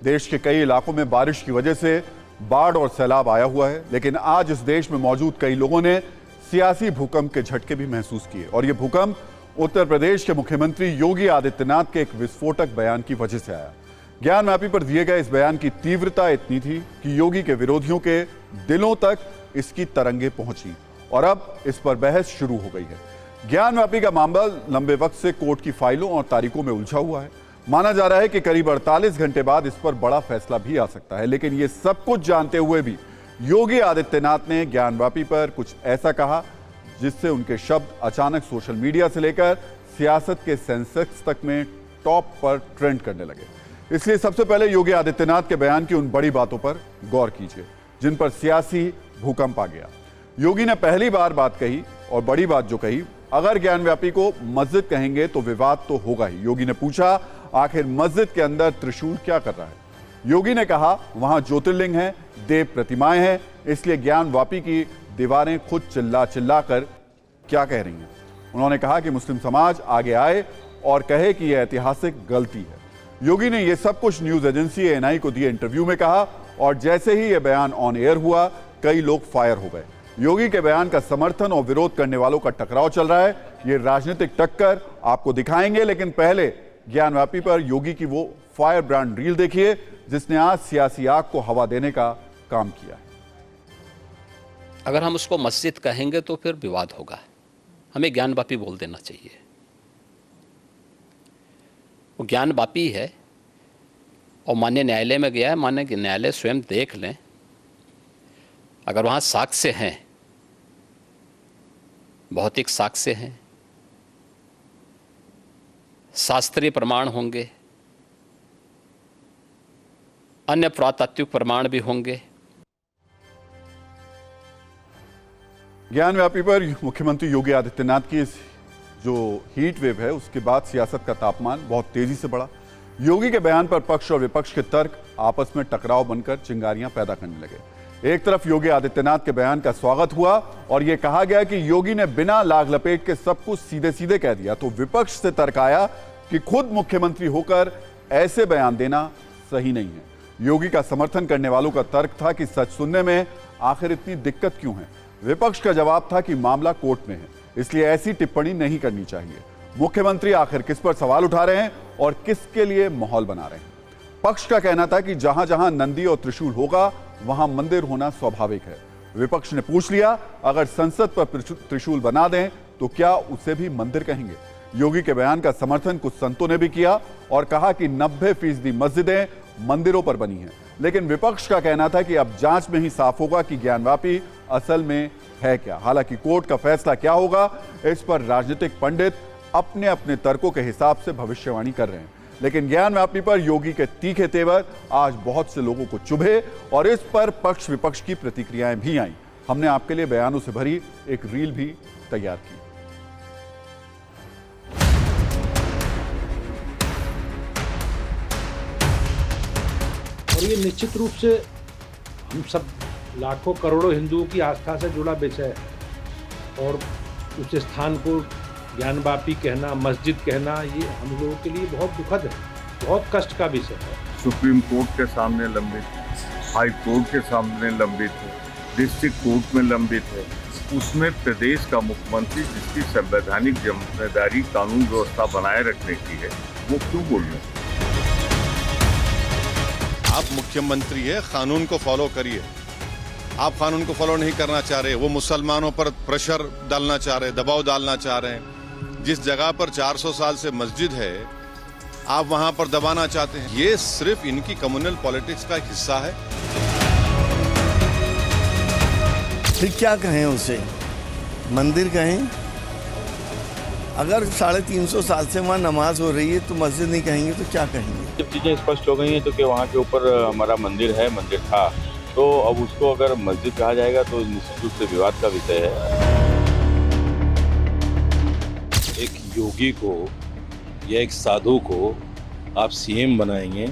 देश के कई इलाकों में बारिश की वजह से बाढ़ और सैलाब आया हुआ है, लेकिन आज इस देश में मौजूद कई लोगों ने सियासी भूकंप के झटके भी महसूस किए और ये भूकंप उत्तर प्रदेश के मुख्यमंत्री योगी आदित्यनाथ के एक विस्फोटक बयान की वजह से आया। ज्ञानव्यापी पर दिए गए इस बयान की तीव्रता इतनी थी कि योगी के विरोधियों के दिलों तक इसकी तरंगे पहुंची और अब इस पर बहस शुरू हो गई है। ज्ञानव्यापी का मामला लंबे वक्त से कोर्ट की फाइलों और तारीखों में उलझा हुआ है। माना जा रहा है कि करीब 48 घंटे बाद इस पर बड़ा फैसला भी आ सकता है, लेकिन ये सब कुछ जानते हुए भी योगी आदित्यनाथ ने ज्ञानव्यापी पर कुछ ऐसा कहा जिससे उनके शब्द अचानक सोशल मीडिया से लेकर सियासत के सेंसेक्स तक में टॉप पर ट्रेंड करने लगे। इसलिए सबसे पहले योगी आदित्यनाथ के बयान की उन बड़ी बातों पर गौर कीजिए जिन पर सियासी भूकंप आ गया। योगी ने पहली बार बात कही और बड़ी बात जो कही, अगर ज्ञानव्यापी को मस्जिद कहेंगे तो विवाद तो होगा ही। योगी ने पूछा, आखिर मस्जिद के अंदर त्रिशूल क्या कर रहा है? योगी ने कहा, वहां ज्योतिर्लिंग है, देव प्रतिमाएं हैं, इसलिए ज्ञानव्यापी की दीवारें खुद चिल्ला चिल्ला कर क्या कह रही हैं। उन्होंने कहा कि मुस्लिम समाज आगे आए और कहे कि यह ऐतिहासिक गलती है। योगी ने यह सब कुछ न्यूज एजेंसी एएनआई को दिए इंटरव्यू में कहा और जैसे ही यह बयान ऑन एयर हुआ, कई लोग फायर हो गए। योगी के बयान का समर्थन और विरोध करने वालों का टकराव चल रहा है। ये राजनीतिक टक्कर आपको दिखाएंगे, लेकिन पहले ज्ञानव्यापी पर योगी की वो फायर ब्रांड रील देखिए जिसने आज सियासी आग को हवा देने का काम किया है। अगर हम उसको मस्जिद कहेंगे तो फिर विवाद होगा, हमें ज्ञानव्यापी बोल देना चाहिए। वो ज्ञानव्यापी है और माननीय न्यायालय में गया है, माननीय न्यायालय स्वयं देख लें। अगर वहाँ साक्ष्य हैं, भौतिक साक्ष्य हैं, शास्त्रीय प्रमाण होंगे, अन्य पुरातात्विक प्रमाण भी होंगे। ज्ञानव्यापी पर मुख्यमंत्री योगी आदित्यनाथ की इस जो हीट वेव है उसके बाद सियासत का तापमान बहुत तेजी से बढ़ा। योगी के बयान पर पक्ष और विपक्ष के तर्क आपस में टकराव बनकर चिंगारियां पैदा करने लगे। एक तरफ योगी आदित्यनाथ के बयान का स्वागत हुआ और यह कहा गया कि योगी ने बिना लाग लपेट के सब कुछ सीधे सीधे कह दिया, तो विपक्ष से तर्क आया कि खुद मुख्यमंत्री होकर ऐसे बयान देना सही नहीं है। योगी का समर्थन करने वालों का तर्क था कि सच सुनने में आखिर इतनी दिक्कत क्यों है। विपक्ष का जवाब था कि मामला कोर्ट में है, इसलिए ऐसी टिप्पणी नहीं करनी चाहिए। मुख्यमंत्री आखिर किस पर सवाल उठा रहे हैं और किसके लिए माहौल बना रहे हैं। पक्ष का कहना था कि जहां जहां नंदी और त्रिशूल होगा वहां मंदिर होना स्वाभाविक है। विपक्ष ने पूछ लिया, अगर संसद पर त्रिशूल बना दें तो क्या उसे भी मंदिर कहेंगे? योगी के बयान का समर्थन कुछ संतों ने भी किया और कहा कि 90% मस्जिदें मंदिरों पर बनी हैं। लेकिन विपक्ष का कहना था कि अब जांच में ही साफ होगा कि ज्ञानव्यापी असल में है क्या। हालांकि कोर्ट का फैसला क्या होगा, इस पर राजनीतिक पंडित अपने अपने तर्कों के हिसाब से भविष्यवाणी कर रहे हैं, लेकिन ज्ञानव्यापी पर योगी के तीखे तेवर आज बहुत से लोगों को चुभे और इस पर पक्ष विपक्ष की प्रतिक्रियाएं भी आईं। हमने आपके लिए बयानों से भरी एक रील भी तैयार की। और ये निश्चित रूप से हम सब लाखों करोड़ों हिंदुओं की आस्था से जुड़ा विषय है और उस स्थान को ज्ञानव्यापी कहना, मस्जिद कहना, ये हम लोगों के लिए बहुत दुखद है, बहुत कष्ट का विषय है। सुप्रीम कोर्ट के सामने लंबित, हाई कोर्ट के सामने लंबित है, डिस्ट्रिक्ट कोर्ट में लंबित है, उसमें प्रदेश का मुख्यमंत्री जिसकी संवैधानिक जिम्मेदारी कानून व्यवस्था बनाए रखने की है, वो क्यों बोल रहे हैं? आप मुख्यमंत्री है, कानून को फॉलो करिए। आप कानून को फॉलो नहीं करना चाह रहे, वो मुसलमानों पर प्रेशर डालना चाह रहे, दबाव डालना चाह रहे हैं। जिस जगह पर 400 साल से मस्जिद है, आप वहां पर दबाना चाहते हैं। ये सिर्फ इनकी कम्युनल पॉलिटिक्स का एक हिस्सा है। फिर क्या कहें उसे? मंदिर कहें? अगर 350 साल से वहाँ नमाज हो रही है तो मस्जिद नहीं कहेंगे तो क्या कहेंगे? जब चीज़ें स्पष्ट हो गई हैं तो कि वहाँ के ऊपर हमारा मंदिर है, मंदिर था, तो अब उसको अगर मस्जिद कहा जाएगा तो निश्चित रूप से विवाद का विषय है। एक योगी को या एक साधु को आप सीएम बनाएंगे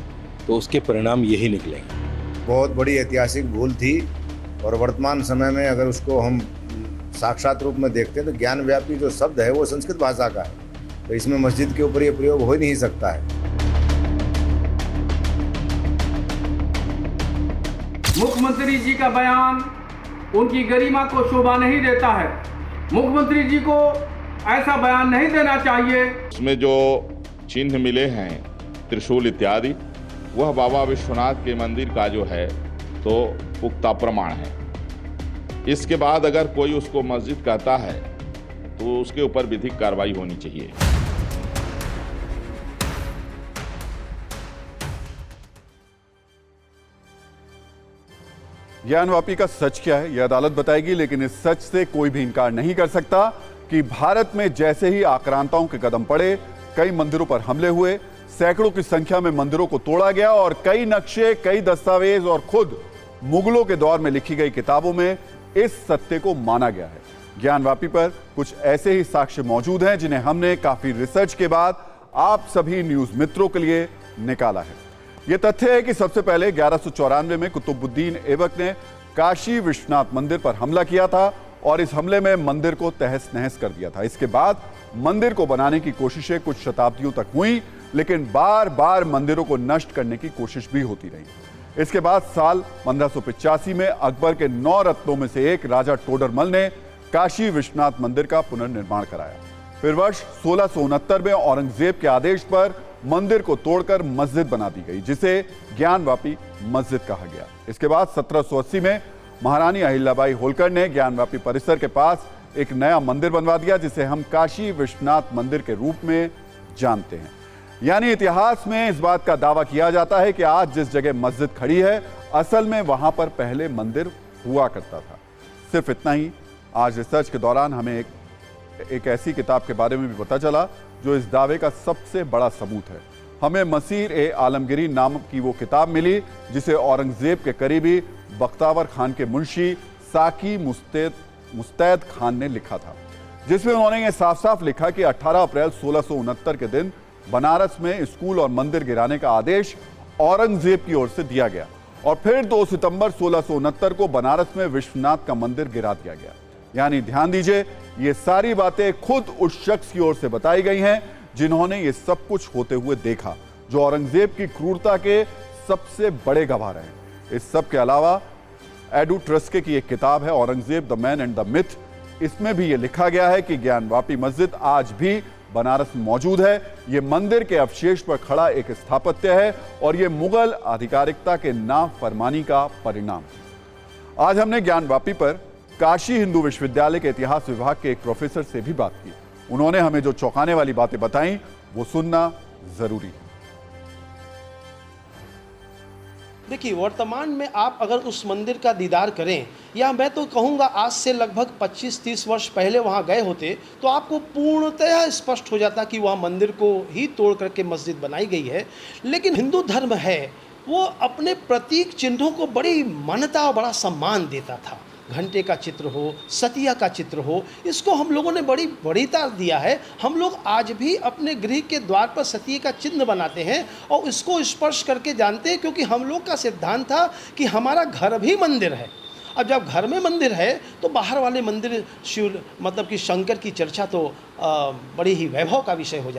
तो उसके परिणाम यही निकलेंगे। बहुत बड़ी ऐतिहासिक भूल थी और वर्तमान समय में अगर उसको हम साक्षात रूप में देखते हैं तो ज्ञानव्यापी जो शब्द है वो संस्कृत भाषा का है, तो इसमें मस्जिद के ऊपर ये प्रयोग हो ही नहीं सकता है। मुख्यमंत्री जी का बयान उनकी गरिमा को शोभा नहीं देता है। मुख्यमंत्री जी को ऐसा बयान नहीं देना चाहिए। इसमें जो चिन्ह मिले हैं, त्रिशूल इत्यादि, वह बाबा विश्वनाथ के मंदिर का जो है तो पुख्ता प्रमाण है। इसके बाद अगर कोई उसको मस्जिद कहता है तो उसके ऊपर विधिक कार्रवाई होनी चाहिए। ज्ञानवापी का सच क्या है यह अदालत बताएगी, लेकिन इस सच से कोई भी इनकार नहीं कर सकता कि भारत में जैसे ही आक्रांताओं के कदम पड़े, कई मंदिरों पर हमले हुए, सैकड़ों की संख्या में मंदिरों को तोड़ा गया और कई नक्शे, कई दस्तावेज और खुद मुगलों के दौर में लिखी गई किताबों में इस सत्य को माना गया है। ज्ञानवापी पर कुछ ऐसे ही साक्ष्य मौजूद हैं जिन्हें हमने काफी रिसर्च के बाद आप सभी न्यूज मित्रों के लिए निकाला है। यह तथ्य है कि सबसे पहले 1194 में कुतुबुद्दीन ऐबक ने काशी विश्वनाथ मंदिर पर हमला किया था और इस हमले में मंदिर को तहस नहस कर दिया था। इसके बाद मंदिर को बनाने की कोशिशें कुछ शताब्दियों तक हुई, लेकिन बार बार मंदिरों को नष्ट करने की कोशिश भी होती रही। इसके बाद साल 1585 में अकबर के 9 रत्नों में से एक राजा टोडरमल ने काशी विश्वनाथ मंदिर का पुनर्निर्माण कराया। फिर वर्ष 1669 में औरंगजेब के आदेश पर मंदिर को तोड़कर मस्जिद बना दी गई, जिसे ज्ञानवापी मस्जिद कहा गया। इसके बाद 1780 में महारानी अहिल्याबाई होलकर ने ज्ञानवापी परिसर के पास एक नया मंदिर बनवा दिया, जिसे हम काशी विश्वनाथ मंदिर के रूप में जानते हैं। यानी इतिहास में इस बात का दावा किया जाता है कि आज जिस जगह मस्जिद खड़ी है, असल में वहां पर पहले मंदिर हुआ करता था। सिर्फ इतना ही, आज रिसर्च के दौरान हमें एक ऐसी किताब के बारे में भी पता चला जो इस दावे का सबसे बड़ा सबूत है। हमें मसीर ए आलमगिरी नाम की वो किताब मिली जिसे औरंगजेब के करीबी बख्तावर खान के मुंशी साकी मुस्तैद खान ने लिखा था, जिसमें उन्होंने ये साफ साफ लिखा कि 18 अप्रैल 1669 के दिन बनारस में स्कूल और मंदिर गिराने का आदेश औरंगजेब की ओर से दिया गया और फिर 2 सितंबर 1669 को बनारस में विश्वनाथ का मंदिर गिरा दिया गया। यानी ध्यान दीजिए, ये सारी बातें खुद उस शख्स की ओर से बताई गई हैं जिन्होंने ये सब कुछ होते हुए देखा, जो औरंगजेब की क्रूरता के सबसे बड़े गवाह रहे। इस सब के अलावा एडू ट्रस्के की एक किताब है Aurangzeb the man and the myth. इसमें भी ये लिखा गया है कि ज्ञानवापी मस्जिद आज भी बनारस में मौजूद है। ये मंदिर के अवशेष पर खड़ा एक स्थापत्य है और ये मुगल आधिकारिकता के नाफरमानी का परिणाम। आज हमने ज्ञानवापी पर काशी हिंदू विश्वविद्यालय के इतिहास विभाग के एक प्रोफेसर से भी बात की। उन्होंने हमें जो चौंकाने वाली बातें बताई वो सुनना जरूरी है। देखिए, वर्तमान में आप अगर उस मंदिर का दीदार करें, या मैं तो कहूँगा आज से लगभग 25-30 वर्ष पहले वहाँ गए होते तो आपको पूर्णतः स्पष्ट हो जाता कि वहाँ मंदिर को ही तोड़ करके मस्जिद बनाई गई है। लेकिन हिंदू धर्म है वो अपने प्रतीक चिन्हों को बड़ी मान्यता और बड़ा सम्मान देता था। घंटे का चित्र हो, सतिया का चित्र हो, इसको हम लोगों ने बड़ी वरीयता दिया है। हम लोग आज भी अपने गृह के द्वार पर सतिये का चिन्ह बनाते हैं और इसको स्पर्श करके जानते हैं, क्योंकि हम लोग का सिद्धांत था कि हमारा घर भी मंदिर है। अब जब घर में मंदिर है तो बाहर वाले मंदिर शिव मतलब कि शंकर की चर्चा तो बड़ी ही वैभव का विषय हो जाता है।